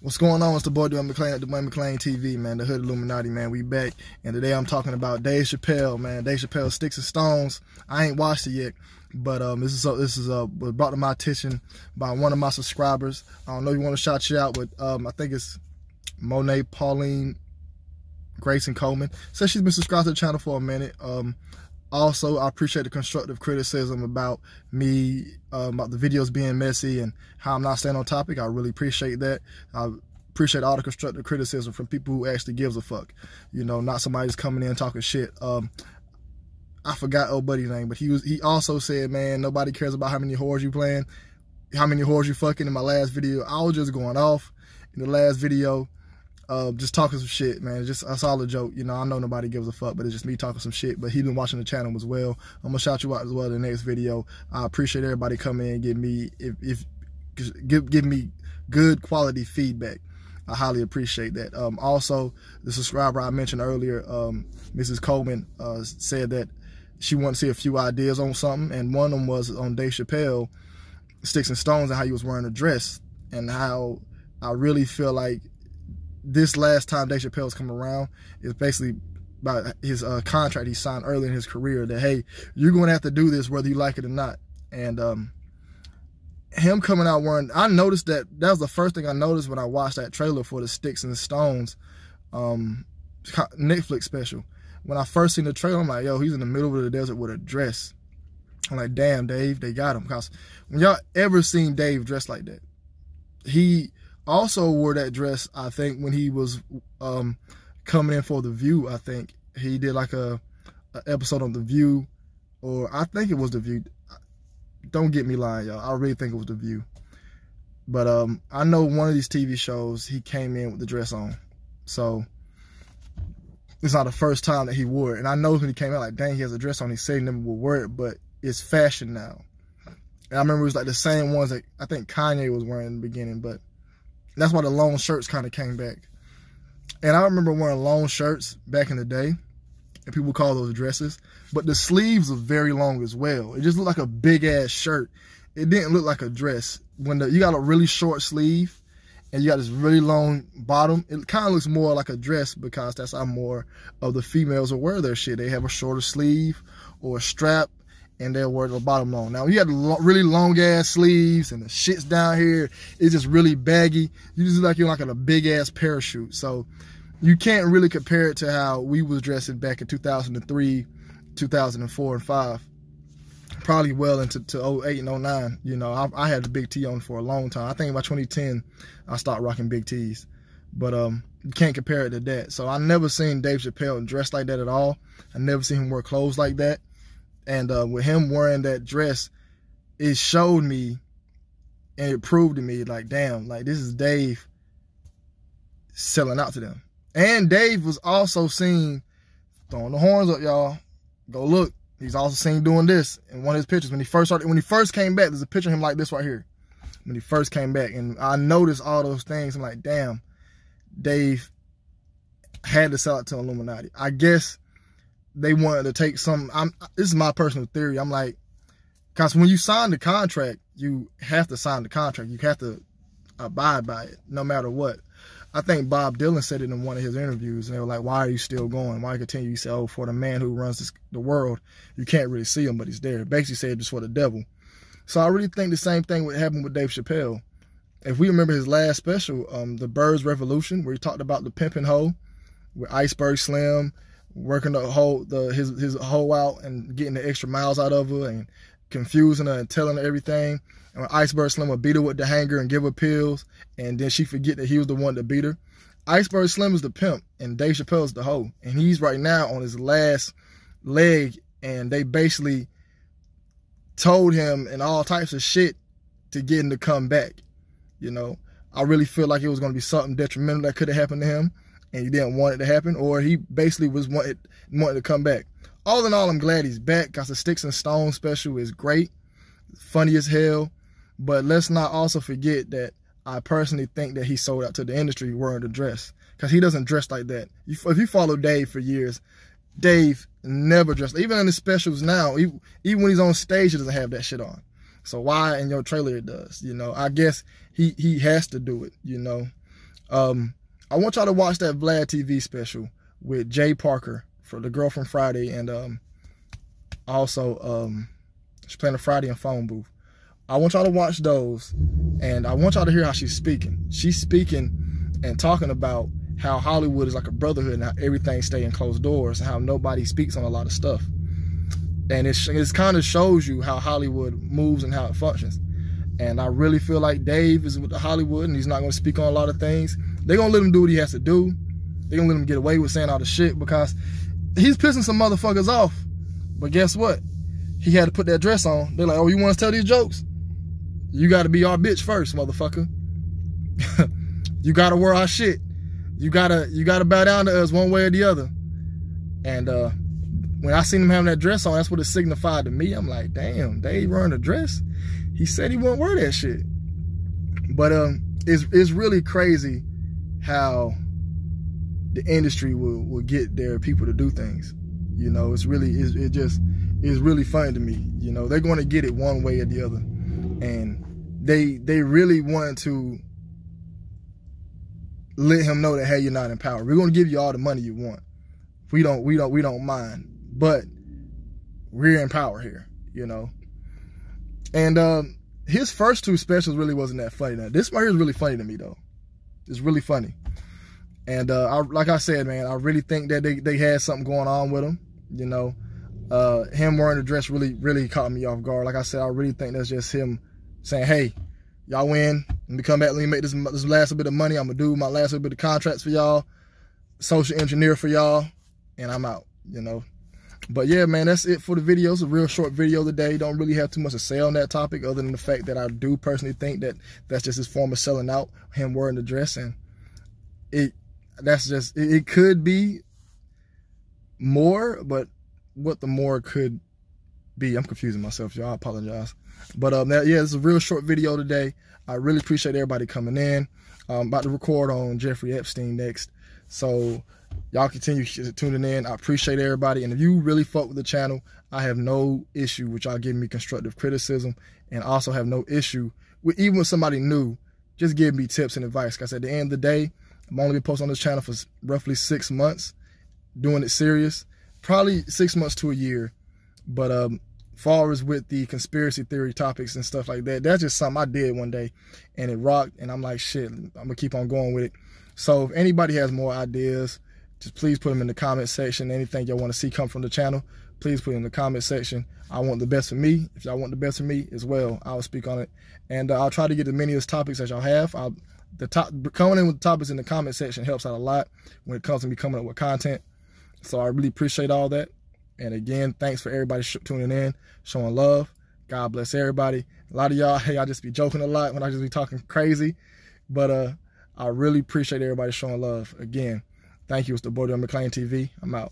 What's going on? It's the boy Dwayne McClain at Dwayne McClain TV, man. The Hood Illuminati, man. We back, and today I'm talking about Dave Chappelle, man. Dave Chappelle, Sticks and Stones. I ain't watched it yet, but this is was brought to my attention by one of my subscribers. I don't know if you want to shout you out, but I think it's Monet Pauline Grayson Coleman. Says she's been subscribed to the channel for a minute. Also, I appreciate the constructive criticism about me, about the videos being messy and how I'm not staying on topic. I really appreciate that. I appreciate all the constructive criticism from people who actually gives a fuck. You know, not somebody who's coming in talking shit. I forgot old buddy's name, but he also said, man, nobody cares about how many whores you playing, how many whores you fucking in my last video. I was just going off in the last video. Just talking some shit, man. I saw the joke. You know, I know nobody gives a fuck, but it's just me talking some shit. But he's been watching the channel as well. I'm gonna shout you out as well in the next video. I appreciate everybody coming in and give me good quality feedback. I highly appreciate that. Also, the subscriber I mentioned earlier, Mrs. Coleman, said that she wanted to see a few ideas on something, and one of them was on Dave Chappelle, Sticks and Stones, and how he was wearing a dress, and how I really feel like this last time Dave Chappelle's come around is basically about his contract he signed early in his career, that, hey, you're going to have to do this whether you like it or not. And him coming out wearing, I noticed that was the first thing I noticed when I watched that trailer for the Sticks and Stones Netflix special. When I first seen the trailer, I'm like, yo, he's in the middle of the desert with a dress. I'm like, damn, Dave, they got him. Because when y'all ever seen Dave dressed like that, he also wore that dress, I think, when he was coming in for The View. I think he did like a episode on The View, or I think it was The View. Don't get me lying, y'all. I really think it was The View. But I know one of these TV shows, he came in with the dress on. So it's not the first time that he wore it. And I know when he came out, like, dang, he has a dress on. He said he never would wear it, but it's fashion now. And I remember it was like the same ones that I think Kanye was wearing in the beginning, but that's why the long shirts kind of came back. And I remember wearing long shirts back in the day, and people call those dresses, but the sleeves are very long as well. It just looked like a big ass shirt. It didn't look like a dress. When you got a really short sleeve and you got this really long bottom, it kind of looks more like a dress, because that's how more of the females will wear their shit. They have a shorter sleeve or a strap, and they'll wear the bottom long. Now, you have really long ass sleeves and the shit's down here, it's just really baggy. You just look like you're like in a big ass parachute. So you can't really compare it to how we was dressing back in 2003, 2004, and 5. Probably well into 08 and 09. You know, I had the big T on for a long time. I think by 2010, I started rocking big T's. But you can't compare it to that. So I never seen Dave Chappelle dressed like that at all. I never seen him wear clothes like that. And with him wearing that dress, it showed me and it proved to me, like, damn, like, this is Dave selling out to them. And Dave was also seen throwing the horns up, y'all. Go look. He's also seen doing this in one of his pictures. When he first came back, there's a picture of him like this right here. When he first came back. And I noticed all those things. I'm like, damn, Dave had to sell out to Illuminati. I guess they wanted to take some, this is my personal theory. I'm like, because when you sign the contract, you have to sign the contract. You have to abide by it, no matter what. I think Bob Dylan said it in one of his interviews, and they were like, why are you still going? Why continue? He said, oh, for the man who runs the world, you can't really see him, but he's there. Basically said just for the devil. So I really think the same thing would happen with Dave Chappelle. If we remember his last special, The Birds Revolution, where he talked about the pimping hoe with Iceberg Slim, working his hoe out and getting the extra miles out of her and confusing her and telling her everything. And when Iceberg Slim would beat her with the hanger and give her pills, and then she forget that he was the one that beat her. Iceberg Slim is the pimp, and Dave Chappelle is the hoe. And he's right now on his last leg, and they basically told him and all types of shit to get him to come back. You know, I really feel like it was going to be something detrimental that could have happened to him, and he didn't want it to happen, or he basically was wanted to come back. All in all, I'm glad he's back, because the Sticks and Stones special is great, funny as hell. But let's not also forget that I personally think that he sold out to the industry wearing the dress, because he doesn't dress like that. If you follow Dave for years, Dave never dressed. Even in the specials now, even when he's on stage, he doesn't have that shit on. So why in your trailer it does? You know, I guess he has to do it, you know. I want y'all to watch that Vlad TV special with Jay Parker, for the girl from Friday, and also she's playing the Friday and Phone Booth. I want y'all to watch those, and I want y'all to hear how she's speaking. She's speaking and talking about how Hollywood is like a brotherhood and how everything stays in closed doors and how nobody speaks on a lot of stuff. And it kind of shows you how Hollywood moves and how it functions. And I really feel like Dave is with Hollywood and he's not going to speak on a lot of things. They're going to let him do what he has to do. They're going to let him get away with saying all the shit because he's pissing some motherfuckers off. But guess what? He had to put that dress on. They're like, oh, you want us to tell these jokes? You got to be our bitch first, motherfucker. You got to wear our shit. You gotta bow down to us one way or the other. And when I seen him having that dress on, that's what it signified to me. I'm like, damn, Dave wearing a dress? He said he wouldn't wear that shit. But it's really crazy how the industry will get their people to do things. You know, it's really funny to me. You know, they're going to get it one way or the other, and they really wanted to let him know that, hey, you're not in power. We're going to give you all the money you want. We don't mind, but we're in power here, you know. And his first two specials really wasn't that funny. Now, this one here is really funny to me though. It's really funny. And like I said, man, I really think that they had something going on with him. You know, him wearing the dress really caught me off guard. Like I said, I really think that's just him saying, hey, y'all win. Let me come back. Let me make this last bit of money. I'm going to do my last bit of contracts for y'all. Social engineer for y'all. And I'm out, you know. But yeah, man, that's it for the video. It's a real short video today. Don't really have too much to say on that topic other than the fact that I do personally think that that's just his form of selling out, him wearing the dress. And it could be more, but what the more could be, I'm confusing myself, y'all. I apologize. But yeah, it's a real short video today. I really appreciate everybody coming in. I'm about to record on Jeffrey Epstein next, so y'all continue tuning in. I appreciate everybody, and if you really fuck with the channel, I have no issue with y'all giving me constructive criticism, and also have no issue with, even with somebody new, just give me tips and advice. Because at the end of the day, I'm only been posting on this channel for roughly 6 months, doing it serious, probably 6 months to a year. But far as with the conspiracy theory topics and stuff like that, that's just something I did one day and it rocked, and I'm like, shit, I'm gonna keep on going with it. So if anybody has more ideas, just please put them in the comment section. Anything y'all want to see come from the channel, please put it in the comment section. I want the best for me. If y'all want the best for me as well, I'll speak on it. And I'll try to get as many of those topics as y'all have. Coming in with topics in the comment section helps out a lot when it comes to me coming up with content. So I really appreciate all that. And again, thanks for everybody tuning in, showing love. God bless everybody. A lot of y'all, hey, I just be joking a lot when I just be talking crazy. But I really appreciate everybody showing love. Again, thank you. It's the boy on McLean TV. I'm out.